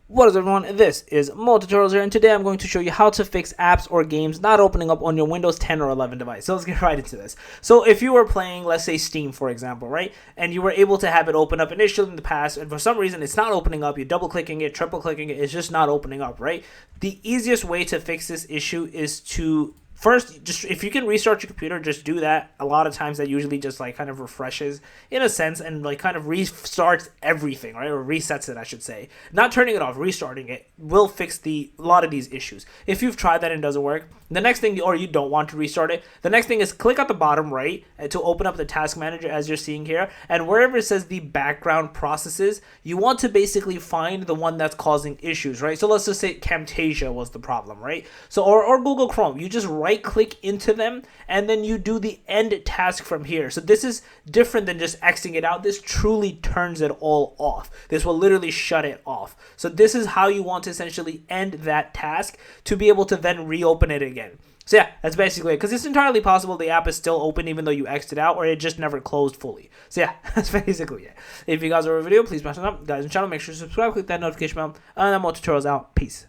What is up, everyone? This is Tutorials here, and today I'm going to show you how to fix apps or games not opening up on your Windows 10 or 11 device. So let's get right into this. So if you were playing, let's say Steam, for example, right, and you were able to have it open up initially in the past, and for some reason it's not opening up, you're double clicking it, triple clicking it, it's just not opening up, right? The easiest way to fix this issue is to first, just if you can restart your computer, just do that. A lot of times that usually just like kind of refreshes in a sense and like kind of restarts everything, right? Or resets it, I should say. Not turning it off, restarting it will fix a lot of these issues. If you've tried that and it doesn't work, the next thing, or you don't want to restart it, the next thing is click at the bottom right to open up the task manager as you're seeing here, and wherever it says the background processes, you want to basically find the one that's causing issues, right? So let's just say Camtasia was the problem, right? So or Google Chrome, you just right click into them and then you do the end task from here. So this is different than just Xing it out. This truly turns it all off. This will literally shut it off. So this is how you want to essentially end that task to be able to then reopen it again. So yeah, that's basically it. Because it's entirely possible the app is still open even though you X'd it out, or it just never closed fully. So yeah, that's basically it. If you guys are a video, please smash it up. Guys on the channel, make sure to subscribe, click that notification bell, and I'm Tutorials out. Peace.